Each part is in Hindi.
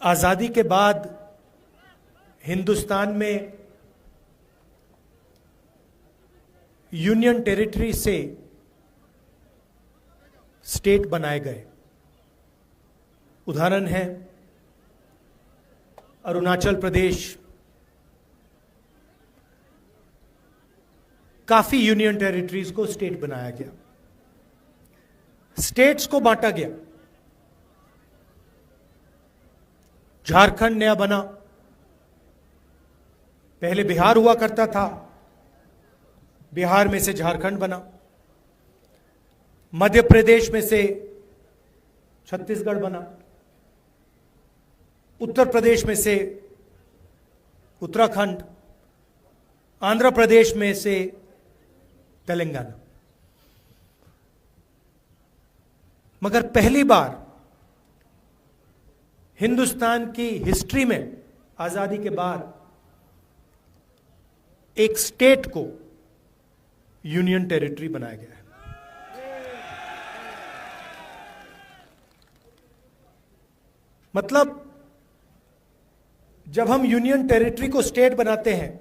आजादी के बाद हिंदुस्तान में यूनियन टेरिटरी से स्टेट बनाए गए। उदाहरण है अरुणाचल प्रदेश, काफी यूनियन टेरिटरीज को स्टेट बनाया गया, स्टेट्स को बांटा गया। झारखंड नया बना, पहले बिहार हुआ करता था, बिहार में से झारखंड बना, मध्य प्रदेश में से छत्तीसगढ़ बना, उत्तर प्रदेश में से उत्तराखंड, आंध्र प्रदेश में से तेलंगाना। मगर पहली बार हिंदुस्तान की हिस्ट्री में आजादी के बाद एक स्टेट को यूनियन टेरिटरी बनाया गया है। मतलब जब हम यूनियन टेरिटरी को स्टेट बनाते हैं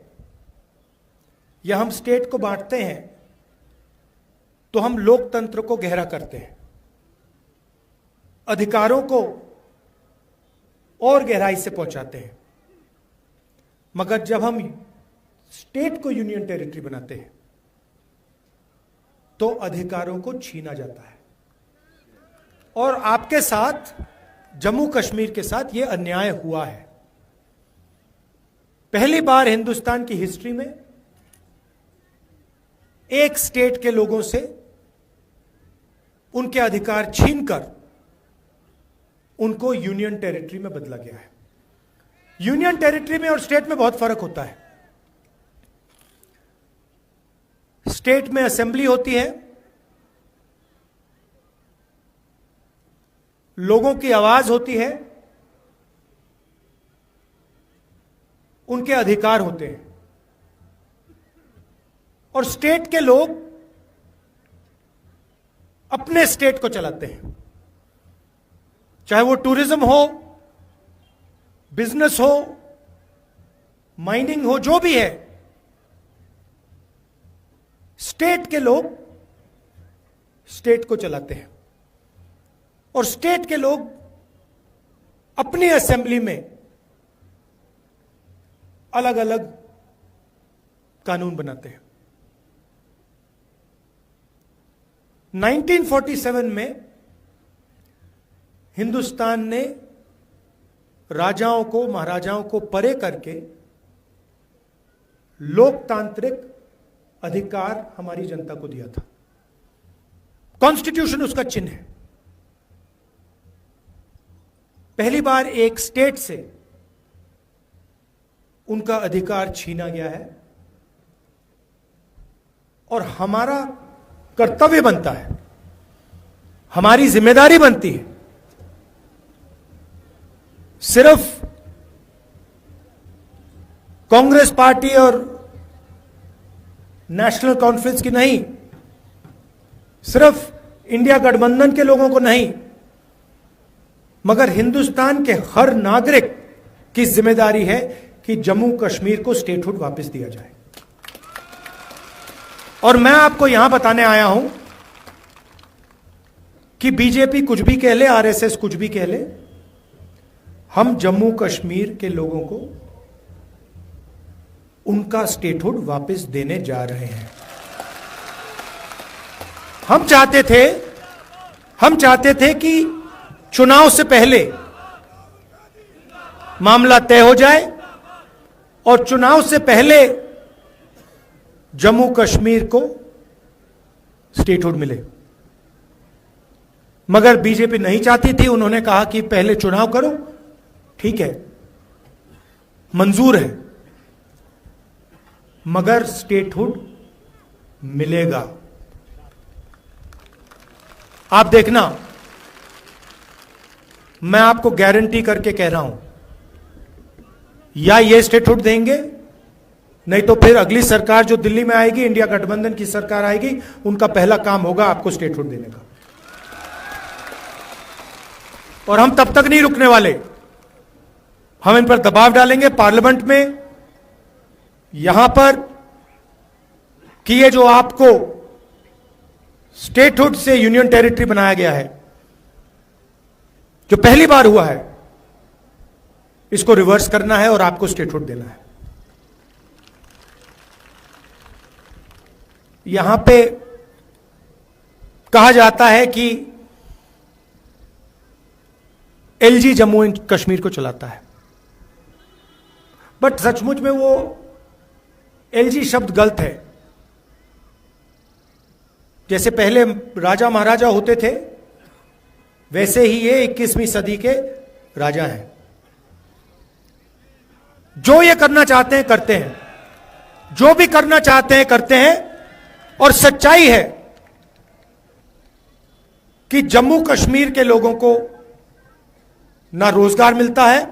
या हम स्टेट को बांटते हैं तो हम लोकतंत्र को गहरा करते हैं, अधिकारों को और गहराई से पहुंचाते हैं। मगर जब हम स्टेट को यूनियन टेरिटरी बनाते हैं तो अधिकारों को छीना जाता है। और आपके साथ, जम्मू कश्मीर के साथ यह अन्याय हुआ है। पहली बार हिंदुस्तान की हिस्ट्री में एक स्टेट के लोगों से उनके अधिकार छीनकर उनको यूनियन टेरिटरी में बदला गया है। यूनियन टेरिटरी में और स्टेट में बहुत फर्क होता है। स्टेट में असेंबली होती है, लोगों की आवाज होती है, उनके अधिकार होते हैं। और स्टेट के लोग अपने स्टेट को चलाते हैं, चाहे वो टूरिज्म हो, बिजनेस हो, माइनिंग हो, जो भी है, स्टेट के लोग स्टेट को चलाते हैं। और स्टेट के लोग अपनी असेंबली में अलग अलग कानून बनाते हैं। 1947 में हिंदुस्तान ने राजाओं को, महाराजाओं को परे करके लोकतांत्रिक अधिकार हमारी जनता को दिया था। कॉन्स्टिट्यूशन उसका चिन्ह है। पहली बार एक स्टेट से उनका अधिकार छीना गया है और हमारा कर्तव्य बनता है, हमारी जिम्मेदारी बनती है, सिर्फ कांग्रेस पार्टी और नेशनल कॉन्फ्रेंस की नहीं, सिर्फ इंडिया गठबंधन के लोगों को नहीं, मगर हिंदुस्तान के हर नागरिक की जिम्मेदारी है कि जम्मू कश्मीर को स्टेटहुड वापस दिया जाए। और मैं आपको यहां बताने आया हूं कि बीजेपी कुछ भी कह ले, आरएसएस कुछ भी कह ले, हम जम्मू कश्मीर के लोगों को उनका स्टेटहुड वापस देने जा रहे हैं। हम चाहते थे कि चुनाव से पहले मामला तय हो जाए और चुनाव से पहले जम्मू कश्मीर को स्टेटहुड मिले। मगर बीजेपी नहीं चाहती थी। उन्होंने कहा कि पहले चुनाव करो, ठीक है, मंजूर है, मगर स्टेटहुड मिलेगा। आप देखना, मैं आपको गारंटी करके कह रहा हूं, या ये स्टेटहुड देंगे, नहीं तो फिर अगली सरकार जो दिल्ली में आएगी, इंडिया गठबंधन की सरकार आएगी, उनका पहला काम होगा आपको स्टेटहुड देने का। और हम तब तक नहीं रुकने वाले हम इन पर दबाव डालेंगे पार्लियामेंट में, यहां पर, कि ये जो आपको स्टेटहुड से यूनियन टेरिटरी बनाया गया है, जो पहली बार हुआ है, इसको रिवर्स करना है और आपको स्टेटहुड देना है। यहां पे कहा जाता है कि एलजी जम्मू एंड कश्मीर को चलाता है, बट सचमुच में वो एलजी शब्द गलत है। जैसे पहले राजा महाराजा होते थे, वैसे ही ये 21वीं सदी के राजा हैं। जो ये करना चाहते हैं करते हैं, जो भी करना चाहते हैं करते हैं। और सच्चाई है कि जम्मू कश्मीर के लोगों को ना रोजगार मिलता है,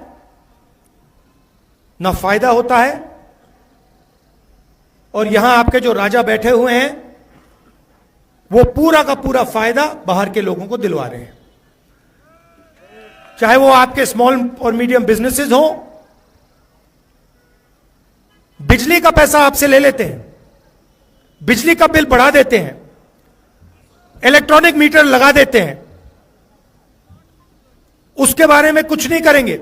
ना फायदा होता है, और यहां आपके जो राजा बैठे हुए हैं वो पूरा का पूरा फायदा बाहर के लोगों को दिलवा रहे हैं। चाहे वो आपके स्मॉल और मीडियम बिजनेसेस हो, बिजली का पैसा आपसे ले लेते हैं, बिजली का बिल बढ़ा देते हैं, इलेक्ट्रॉनिक मीटर लगा देते हैं, उसके बारे में कुछ नहीं करेंगे,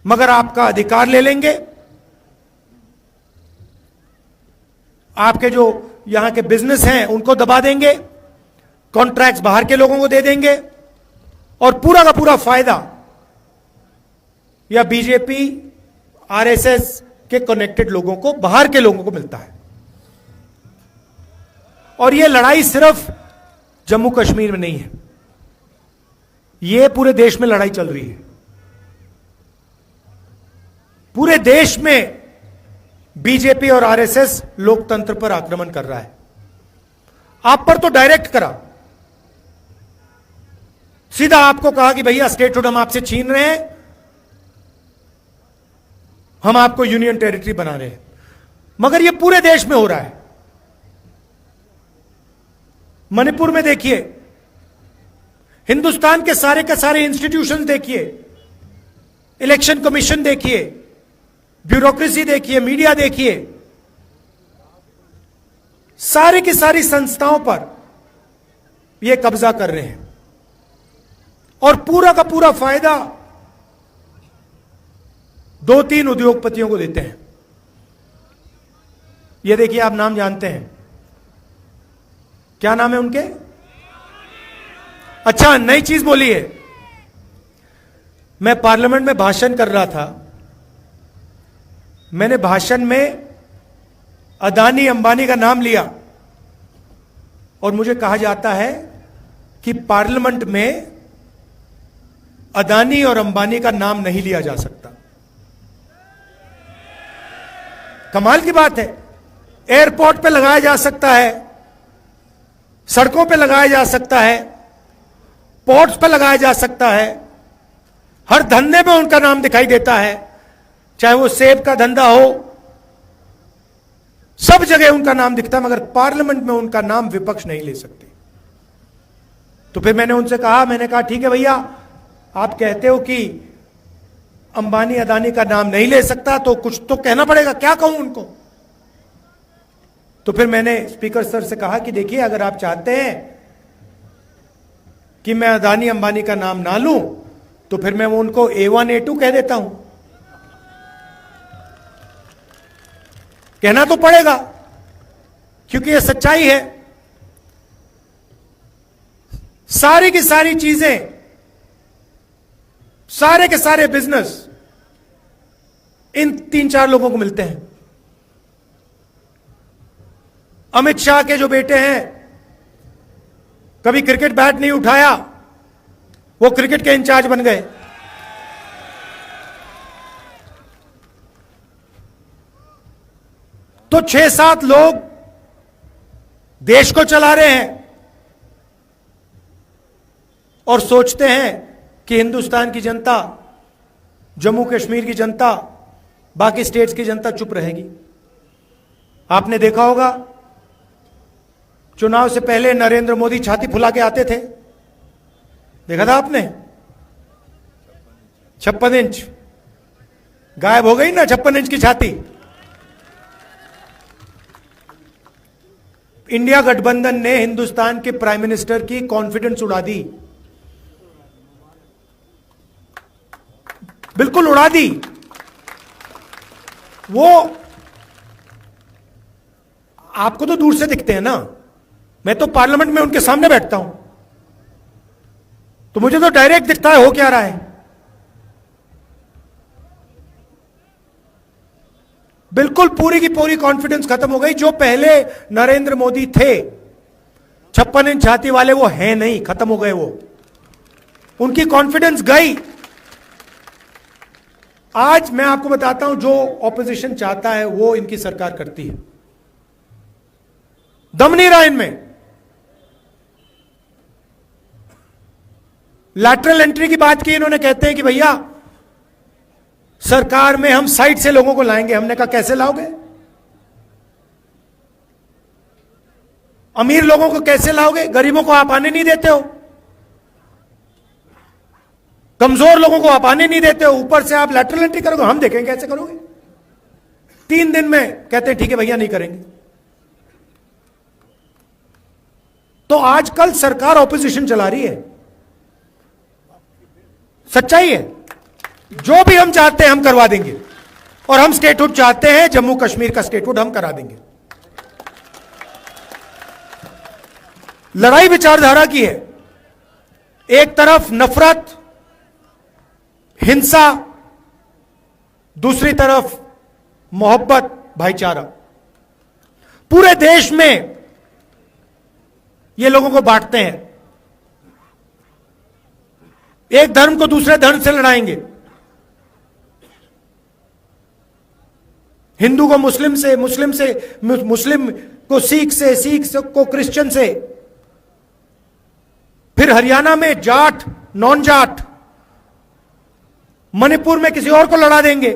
मगर आपका अधिकार ले लेंगे। आपके जो यहां के बिजनेस हैं उनको दबा देंगे, कॉन्ट्रैक्ट्स बाहर के लोगों को दे देंगे, और पूरा का पूरा फायदा या बीजेपी आरएसएस के कनेक्टेड लोगों को, बाहर के लोगों को मिलता है। और यह लड़ाई सिर्फ जम्मू कश्मीर में नहीं है, यह पूरे देश में लड़ाई चल रही है। पूरे देश में बीजेपी और आरएसएस लोकतंत्र पर आक्रमण कर रहा है। आप पर तो डायरेक्ट करा, सीधा आपको कहा कि भैया स्टेटहुड हम आपसे छीन रहे हैं, हम आपको यूनियन टेरिटरी बना रहे हैं। मगर यह पूरे देश में हो रहा है। मणिपुर में देखिए, हिंदुस्तान के सारे इंस्टीट्यूशंस देखिए, इलेक्शन कमीशन देखिए, ब्यूरोक्रेसी देखिए, मीडिया देखिए, सारी की सारी संस्थाओं पर यह कब्जा कर रहे हैं और पूरा का पूरा फायदा 2-3 उद्योगपतियों को देते हैं। ये देखिए, आप नाम जानते हैं, क्या नाम है उनके? अच्छा, नई चीज बोली है। मैं पार्लियामेंट में भाषण कर रहा था, मैंने भाषण में अदानी अंबानी का नाम लिया और मुझे कहा जाता है कि पार्लियामेंट में अदानी और अंबानी का नाम नहीं लिया जा सकता। कमाल की बात है। एयरपोर्ट पे लगाया जा सकता है, सड़कों पे लगाया जा सकता है, पोर्ट्स पे लगाया जा सकता है, हर धंधे में उनका नाम दिखाई देता है, चाहे वो सेब का धंधा हो, सब जगह उनका नाम दिखता है, मगर पार्लियामेंट में उनका नाम विपक्ष नहीं ले सकते। तो फिर मैंने उनसे कहा, मैंने कहा ठीक है भैया, आप कहते हो कि अंबानी अदानी का नाम नहीं ले सकता, तो कुछ तो कहना पड़ेगा, क्या कहूं उनको? तो फिर मैंने स्पीकर सर से कहा कि देखिए, अगर आप चाहते हैं कि मैं अदानी अंबानी का नाम ना लूं, तो फिर मैं वो उनको A1 A2 कह देता हूं। कहना तो पड़ेगा, क्योंकि यह सच्चाई है। सारी की सारी चीजें, सारे के सारे बिजनेस इन 3-4 लोगों को मिलते हैं। अमित शाह के जो बेटे हैं, कभी क्रिकेट बैट नहीं उठाया, वो क्रिकेट के इंचार्ज बन गए। तो 6-7 लोग देश को चला रहे हैं और सोचते हैं कि हिंदुस्तान की जनता, जम्मू कश्मीर की जनता, बाकी स्टेट्स की जनता चुप रहेगी। आपने देखा होगा, चुनाव से पहले नरेंद्र मोदी छाती फुला के आते थे, देखा था आपने? 56 इंच गायब हो गई ना, 56 इंच की छाती। इंडिया गठबंधन ने हिंदुस्तान के प्राइम मिनिस्टर की कॉन्फिडेंस उड़ा दी, बिल्कुल उड़ा दी। वो आपको तो दूर से दिखते हैं ना, मैं तो पार्लियामेंट में उनके सामने बैठता हूं, तो मुझे तो डायरेक्ट दिखता है हो क्या रहा है। बिल्कुल पूरी की पूरी कॉन्फिडेंस खत्म हो गई। जो पहले नरेंद्र मोदी थे 56 इंच छाती वाले, वो हैं नहीं, खत्म हो गए वो, उनकी कॉन्फिडेंस गई। आज मैं आपको बताता हूं, जो ऑपोजिशन चाहता है वो इनकी सरकार करती है। दम नहीं रहा इनमें। लैटरल एंट्री की बात की इन्होंने, कहते हैं कि भैया सरकार में हम साइड से लोगों को लाएंगे। हमने कहा कैसे लाओगे? अमीर लोगों को कैसे लाओगे? गरीबों को आप आने नहीं देते हो, कमजोर लोगों को आप आने नहीं देते हो, ऊपर से आप लैटरल एंट्री करोगे। हम देखेंगे कैसे करोगे। 3 दिन में कहते हैं ठीक है भैया नहीं करेंगे। तो आजकल सरकार ऑपोजिशन चला रही है, सच्चाई है। जो भी हम चाहते हैं हम करवा देंगे, और हम स्टेटहुड चाहते हैं, जम्मू कश्मीर का स्टेटहुड हम करा देंगे। लड़ाई विचारधारा की है। एक तरफ नफरत, हिंसा, दूसरी तरफ मोहब्बत, भाईचारा। पूरे देश में ये लोगों को बांटते हैं। एक धर्म को दूसरे धर्म से लड़ाएंगे, हिंदू को मुस्लिम से, मुस्लिम को सिख से, को क्रिश्चियन से। फिर हरियाणा में जाट, नॉन जाट, मणिपुर में किसी और को लड़ा देंगे,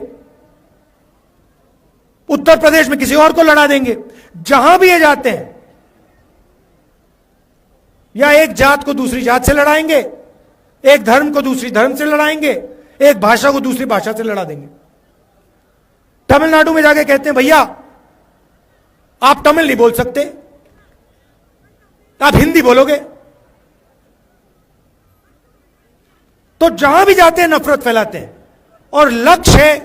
उत्तर प्रदेश में किसी और को लड़ा देंगे। जहां भी ये जाते हैं, या एक जात को दूसरी जात से लड़ाएंगे, एक धर्म को दूसरी धर्म से लड़ाएंगे, एक भाषा को दूसरी भाषा से लड़ा देंगे। तमिलनाडु में जाके कहते हैं भैया आप तमिल नहीं बोल सकते, आप हिंदी बोलोगे। तो जहां भी जाते हैं नफरत फैलाते हैं, और लक्ष्य है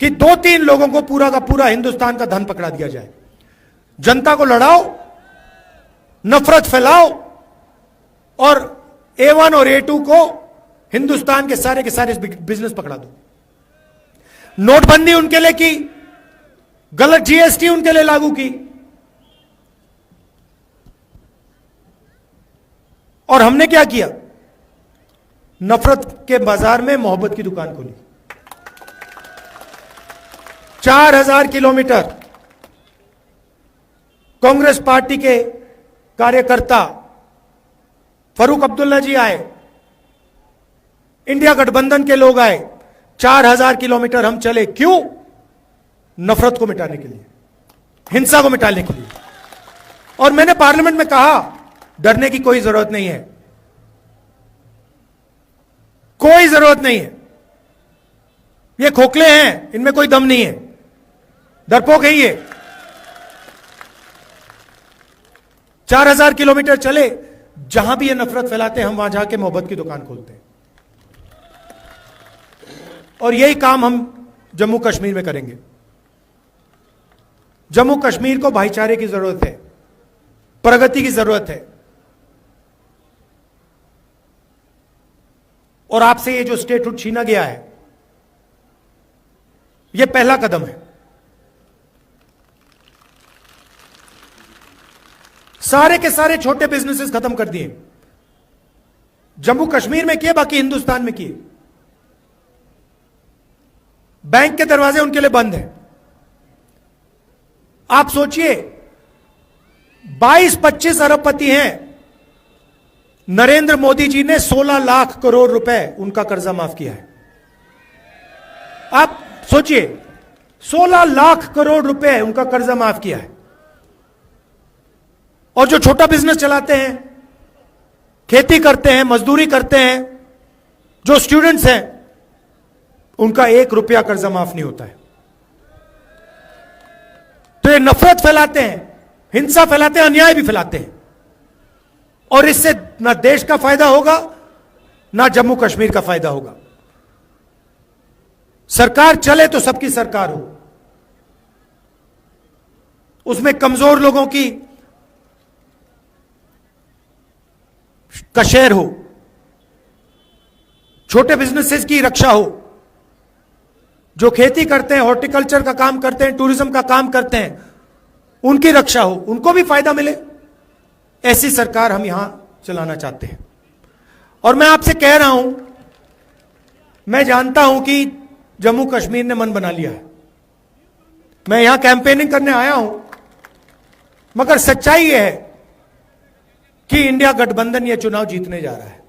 कि 2-3 लोगों को पूरा का पूरा हिंदुस्तान का धन पकड़ा दिया जाए। जनता को लड़ाओ, नफरत फैलाओ, और A1 और A2 को हिंदुस्तान के सारे बिजनेस पकड़ा दो। नोटबंदी उनके लिए की, गलत GST उनके लिए लागू की, और हमने क्या किया? नफरत के बाजार में मोहब्बत की दुकान खोली। 4000 किलोमीटर कांग्रेस पार्टी के कार्यकर्ता फारूक अब्दुल्ला जी आए, इंडिया गठबंधन के लोग आए, 4000 किलोमीटर हम चले। क्यों? नफरत को मिटाने के लिए, हिंसा को मिटाने के लिए। और मैंने पार्लियामेंट में कहा डरने की कोई जरूरत नहीं है, कोई जरूरत नहीं है। ये खोखले हैं, इनमें कोई दम नहीं है, डरपोक है ये। 4000 किलोमीटर चले, जहां भी ये नफरत फैलाते हैं हम वहां जाके मोहब्बत की दुकान खोलते हैं। और यही काम हम जम्मू कश्मीर में करेंगे। जम्मू कश्मीर को भाईचारे की जरूरत है, प्रगति की जरूरत है। और आपसे ये जो स्टेटहुड छीना गया है, यह पहला कदम है। सारे के सारे छोटे बिजनेसेस खत्म कर दिए, जम्मू कश्मीर में किए, बाकी हिंदुस्तान में किए। बैंक के दरवाजे उनके लिए बंद हैं। आप सोचिए 22-25 अरबपति हैं, नरेंद्र मोदी जी ने 16 लाख करोड़ रुपए उनका कर्जा माफ किया है। आप सोचिए 16 लाख करोड़ रुपए उनका कर्जा माफ किया है। और जो छोटा बिजनेस चलाते हैं, खेती करते हैं, मजदूरी करते हैं, जो स्टूडेंट्स हैं उनका 1 रुपया कर्जा माफ नहीं होता है। तो ये नफरत फैलाते हैं, हिंसा फैलाते हैं, अन्याय भी फैलाते हैं, और इससे ना देश का फायदा होगा ना जम्मू कश्मीर का फायदा होगा। सरकार चले तो सबकी सरकार हो, उसमें कमजोर लोगों की का शेयर हो, छोटे बिजनेसेस की रक्षा हो, जो खेती करते हैं, हॉर्टिकल्चर का काम करते हैं, टूरिज्म का काम करते हैं, उनकी रक्षा हो, उनको भी फायदा मिले। ऐसी सरकार हम यहां चलाना चाहते हैं। और मैं आपसे कह रहा हूं, मैं जानता हूं कि जम्मू कश्मीर ने मन बना लिया है, मैं यहां कैंपेनिंग करने आया हूं, मगर सच्चाई यह है कि इंडिया गठबंधन यह चुनाव जीतने जा रहा है,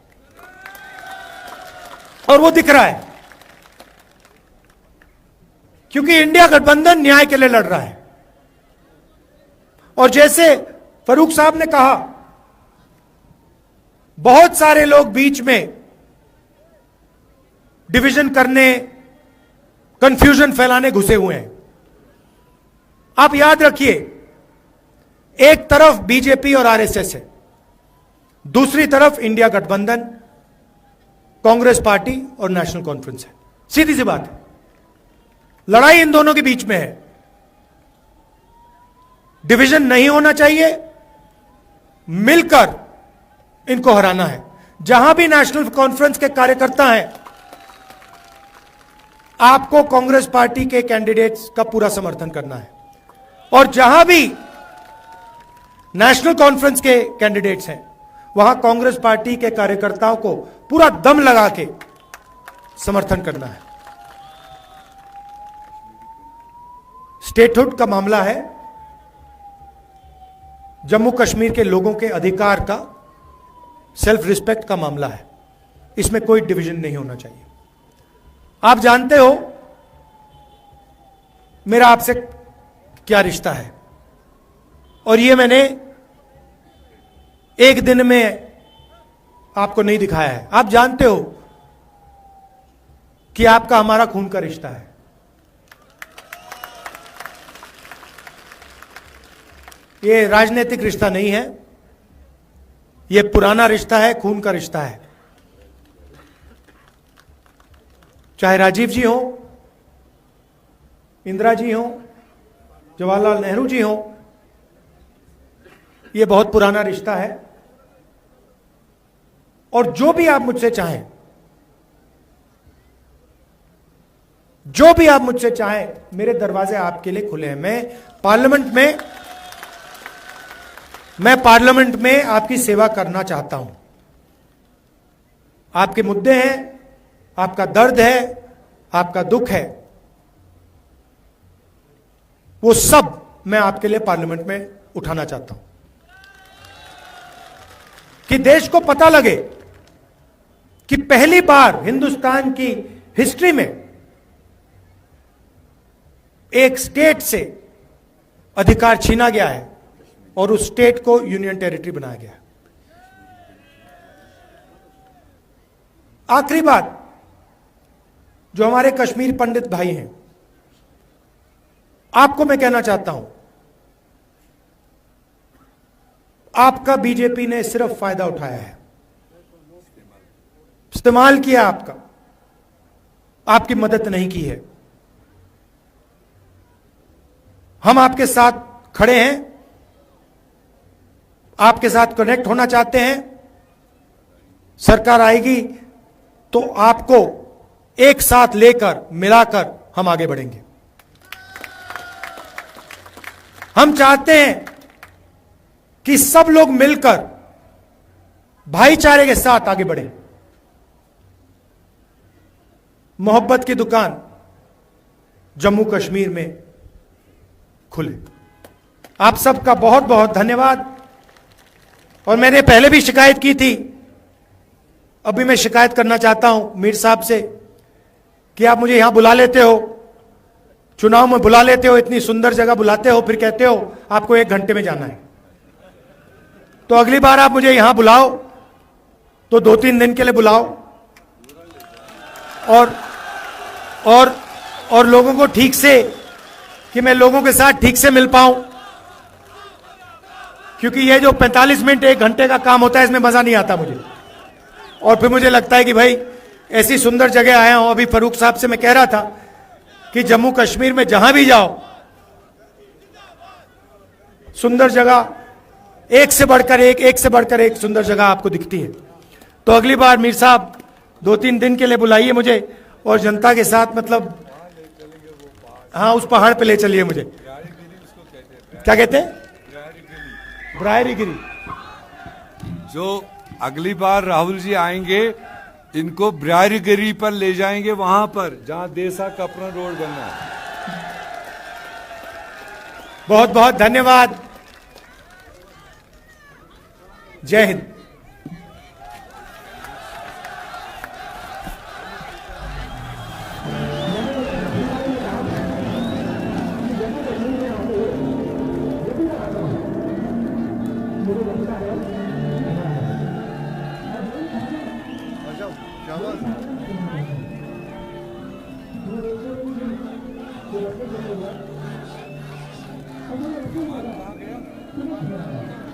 और वो दिख रहा है, क्योंकि इंडिया गठबंधन न्याय के लिए लड़ रहा है। और जैसे फरूक साहब ने कहा, बहुत सारे लोग बीच में डिवीजन करने, कंफ्यूजन फैलाने घुसे हुए हैं। आप याद रखिए, एक तरफ बीजेपी और आरएसएस है, दूसरी तरफ इंडिया गठबंधन, कांग्रेस पार्टी और नेशनल कॉन्फ्रेंस है। सीधी सी बात है, लड़ाई इन दोनों के बीच में है। डिवीजन नहीं होना चाहिए, मिलकर इनको हराना है। जहां भी नेशनल कॉन्फ्रेंस के कार्यकर्ता हैं, आपको कांग्रेस पार्टी के कैंडिडेट्स का पूरा समर्थन करना है, और जहां भी नेशनल कॉन्फ्रेंस के कैंडिडेट्स हैं, वहां कांग्रेस पार्टी के कार्यकर्ताओं को पूरा दम लगा के समर्थन करना है। स्टेटहुड का मामला है, जम्मू कश्मीर के लोगों के अधिकार का, सेल्फ रिस्पेक्ट का मामला है। इसमें कोई डिवीजन नहीं होना चाहिए। आप जानते हो मेरा आपसे क्या रिश्ता है, और ये मैंने एक दिन में आपको नहीं दिखाया है। आप जानते हो कि आपका हमारा खून का रिश्ता है। ये राजनीतिक रिश्ता नहीं है, ये पुराना रिश्ता है, खून का रिश्ता है। चाहे राजीव जी हो, इंदिरा जी हो, जवाहरलाल नेहरू जी हो, ये बहुत पुराना रिश्ता है। और जो भी आप मुझसे चाहें, जो भी आप मुझसे चाहें, मेरे दरवाजे आपके लिए खुले हैं। मैं पार्लियामेंट में आपकी सेवा करना चाहता हूं। आपके मुद्दे हैं, आपका दर्द है, आपका दुख है, वो सब मैं आपके लिए पार्लियामेंट में उठाना चाहता हूं, कि देश को पता लगे कि पहली बार हिंदुस्तान की हिस्ट्री में एक स्टेट से अधिकार छीना गया है और उस स्टेट को यूनियन टेरिटरी बनाया गया है। आखिरी बात, जो हमारे कश्मीर पंडित भाई हैं, आपको मैं कहना चाहता हूं, आपका बीजेपी ने सिर्फ फायदा उठाया है, इस्तेमाल किया आपका, आपकी मदद नहीं की है। हम आपके साथ खड़े हैं, आपके साथ कनेक्ट होना चाहते हैं। सरकार आएगी तो आपको एक साथ लेकर, मिलाकर हम आगे बढ़ेंगे। हम चाहते हैं कि सब लोग मिलकर भाईचारे के साथ आगे बढ़ें। मोहब्बत की दुकान जम्मू कश्मीर में खुले। आप सबका बहुत बहुत धन्यवाद। और मैंने पहले भी शिकायत की थी, अभी मैं शिकायत करना चाहता हूं मीर साहब से, कि आप मुझे यहां बुला लेते हो, चुनाव में बुला लेते हो, इतनी सुंदर जगह बुलाते हो, फिर कहते हो आपको 1 घंटे में जाना है। तो अगली बार आप मुझे यहां बुलाओ तो 2-3 दिन के लिए बुलाओ, और और लोगों को ठीक से, कि मैं लोगों के साथ ठीक से मिल पाऊं, क्योंकि ये जो 45 मिनट 1 घंटे का काम होता है इसमें मजा नहीं आता मुझे। और फिर मुझे लगता है कि भाई ऐसी सुंदर जगह आया हूं। अभी फरूक साहब से मैं कह रहा था कि जम्मू कश्मीर में जहां भी जाओ सुंदर जगह, एक से बढ़कर एक सुंदर जगह आपको दिखती है। तो अगली बार मीर साहब 2-3 दिन के लिए बुलाइए मुझे और जनता के साथ, मतलब हाँ उस पहाड़ पे ले चलिए मुझे। क्या कहते हैं? ब्रायरी गिरी। जो अगली बार राहुल जी आएंगे इनको ब्रायरी गिरी पर ले जाएंगे, वहां पर जहां देसा कपड़ा रोड बनना है। बहुत बहुत धन्यवाद। जय हिंद। कहाँ गया?